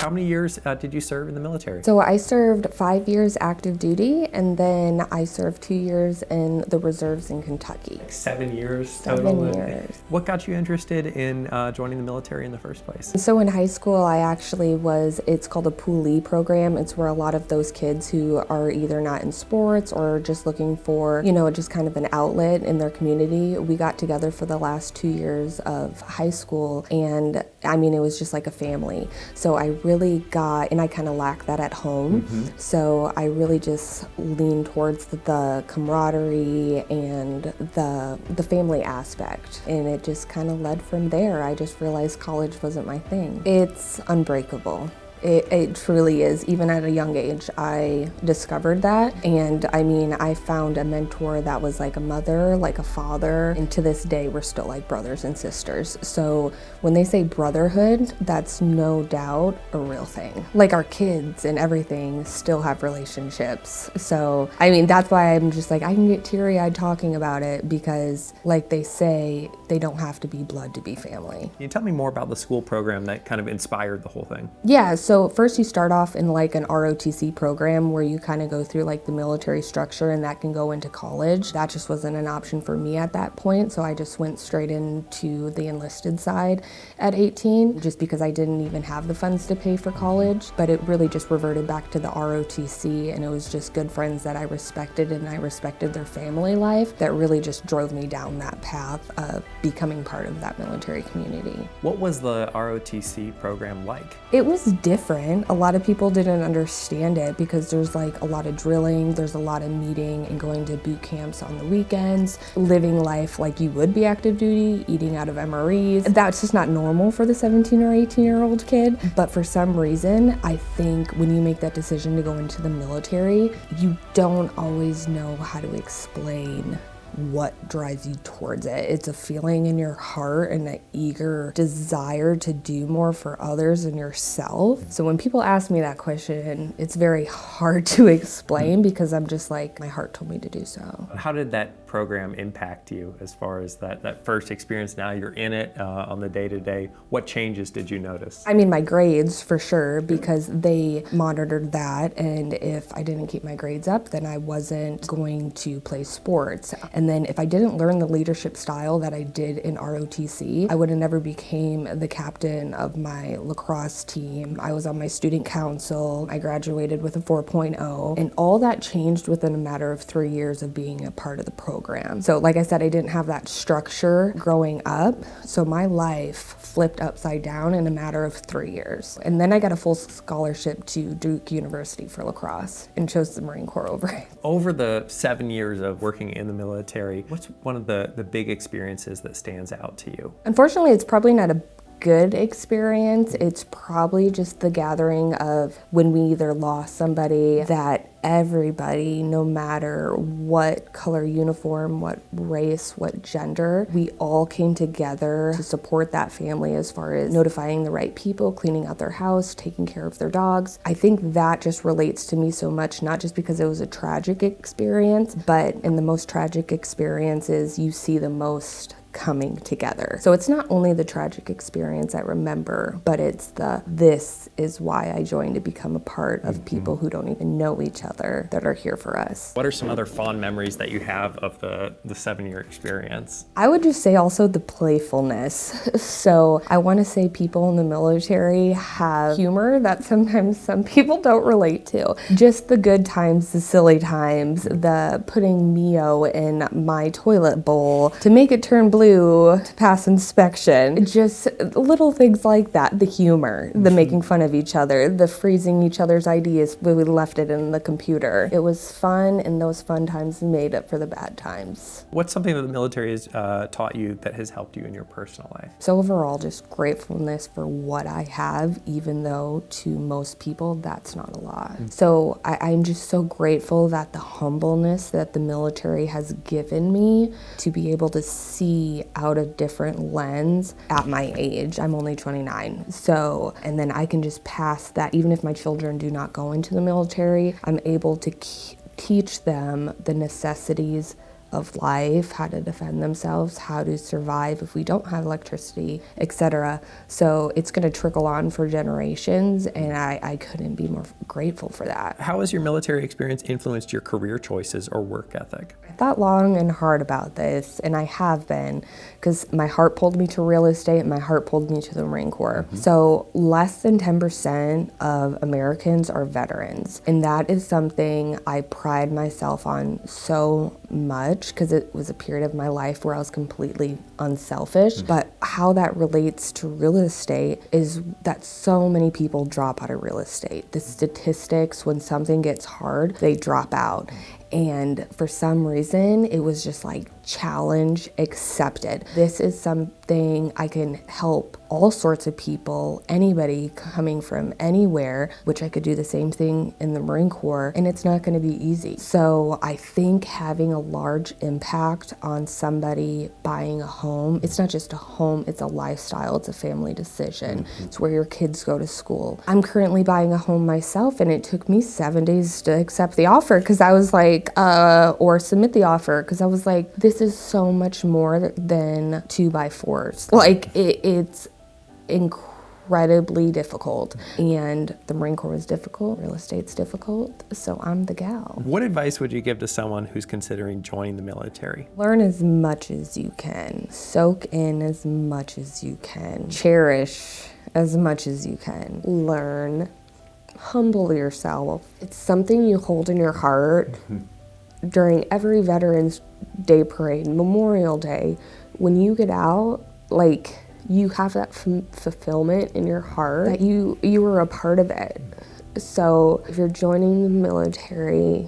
How many years did you serve in the military? So I served 5 years active duty, and then I served 2 years in the reserves in Kentucky. 7 years 7 total? years. What got you interested in joining the military in the first place? So in high school, I actually it's called a Poolee program. It's where a lot of those kids who are either not in sports or just looking for, just kind of an outlet in their community. We got together for the last 2 years of high school, and it was just like a family. So I really got, and I kind of lack that at home. So I really just leaned towards the camaraderie and the family aspect. And it just kind of led from there. I just realized college wasn't my thing. It's unbreakable. It truly is. Even at a young age, I discovered that. And I found a mentor that was like a mother, like a father. And to this day, we're still like brothers and sisters. So when they say brotherhood, that's no doubt a real thing. Like our kids and everything still have relationships. So, that's why I'm just like, I can get teary-eyed talking about it because like they say, they don't have to be blood to be family. Can you tell me more about the school program that kind of inspired the whole thing? Yeah, so first you start off in like an ROTC program where you kind of go through like the military structure, and that can go into college. That just wasn't an option for me at that point, so I just went straight into the enlisted side at 18 just because I didn't even have the funds to pay for college. But it really just reverted back to the ROTC, and it was just good friends that I respected, and I respected their family life that really just drove me down that path of becoming part of that military community. What was the ROTC program like? It was different. A lot of people didn't understand it because there's like a lot of drilling, there's a lot of meeting and going to boot camps on the weekends, living life like you would be active duty, eating out of MREs. That's just not normal for the 17 or 18-year-old kid. But for some reason, I think when you make that decision to go into the military, you don't always know how to explain what drives you towards it. It's a feeling in your heart and an eager desire to do more for others and yourself. So when people ask me that question, it's very hard to explain because I'm just like, my heart told me to do so. How did that program impact you as far as that first experience? Now you're in it on the day-to-day. What changes did you notice? My grades for sure, because they monitored that, and if I didn't keep my grades up, then I wasn't going to play sports. And then if I didn't learn the leadership style that I did in ROTC, I would have never became the captain of my lacrosse team. I was on my student council. I graduated with a 4.0, and all that changed within a matter of 3 years of being a part of the program. So like I said, I didn't have that structure growing up, so my life flipped upside down in a matter of 3 years. And then I got a full scholarship to Duke University for lacrosse and chose the Marine Corps over it. Over the 7 years of working in the military, what's one of the big experiences that stands out to you? Unfortunately, it's probably not a good experience. It's probably just the gathering of when we either lost somebody that everybody, no matter what color uniform, what race, what gender, we all came together to support that family as far as notifying the right people, cleaning out their house, taking care of their dogs. I think that just relates to me so much, not just because it was a tragic experience, but in the most tragic experiences, you see the most coming together. So it's not only the tragic experience I remember, but it's this is why I joined to become a part of people who don't even know each other that are here for us. What are some other fond memories that you have of the 7-year experience? I would just say also the playfulness. So I want to say people in the military have humor that sometimes some people don't relate to. Just the good times, the silly times, the putting Mio in my toilet bowl to make it turn blue to pass inspection. Just little things like that. The humor, the making fun of each other, the freezing each other's ideas when we left it in the computer. It was fun, and those fun times made up for the bad times. What's something that the military has taught you that has helped you in your personal life? So overall, just gratefulness for what I have, even though to most people, that's not a lot. So I'm just so grateful that the humbleness that the military has given me to be able to see out a different lens at my age. I'm only 29. So, and then I can just pass that, even if my children do not go into the military, I'm able to teach them the necessities of life, how to defend themselves, how to survive if we don't have electricity, etc. So it's going to trickle on for generations, and I couldn't be more grateful for that. How has your military experience influenced your career choices or work ethic? I thought long and hard about this, and I have been, because my heart pulled me to real estate, my heart pulled me to the Marine Corps. So less than 10% of Americans are veterans, and that is something I pride myself on so much, because it was a period of my life where I was completely unselfish. But how that relates to real estate is that so many people drop out of real estate. The statistics, when something gets hard, they drop out. And for some reason, it was just like challenge accepted. This is something I can help all sorts of people, anybody coming from anywhere, which I could do the same thing in the Marine Corps, and it's not going to be easy. So I think having a large impact on somebody buying a home, it's not just a home, it's a lifestyle, it's a family decision. It's where your kids go to school. I'm currently buying a home myself, and it took me 7 days to accept the offer, because I was like, or submit the offer, because I was like, this is so much more than 2x4s. Like, it's incredibly difficult, and the Marine Corps was difficult, real estate's difficult, so I'm the gal. What advice would you give to someone who's considering joining the military? Learn as much as you can, soak in as much as you can, cherish as much as you can, learn, humble yourself. It's something you hold in your heart during every Veterans Day parade, Memorial Day. When you get out, like, you have that fulfillment in your heart that you were a part of it. So if you're joining the military,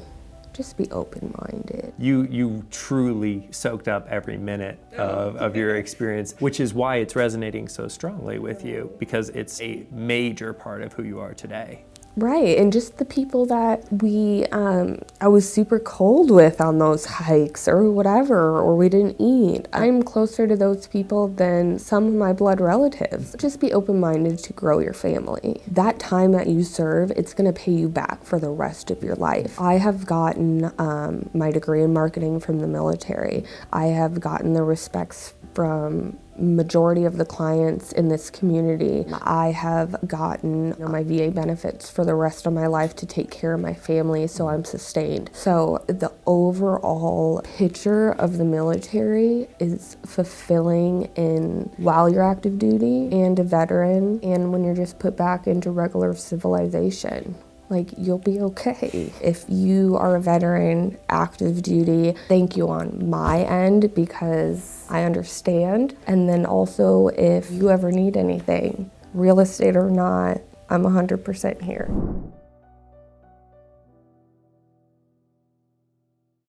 just be open-minded. You truly soaked up every minute of your experience, which is why it's resonating so strongly with you, because it's a major part of who you are today. Right, and just the people that I was super cold with on those hikes or whatever, or we didn't eat. I'm closer to those people than some of my blood relatives. Just be open-minded to grow your family. That time that you serve, it's gonna pay you back for the rest of your life. I have gotten my degree in marketing from the military. I have gotten the respects from majority of the clients in this community. I have gotten my VA benefits for the rest of my life to take care of my family, so I'm sustained. So the overall picture of the military is fulfilling in while you're active duty and a veteran, and when you're just put back into regular civilization. Like, you'll be okay. If you are a veteran, active duty, thank you on my end, because I understand. And then also, if you ever need anything, real estate or not, I'm 100% here.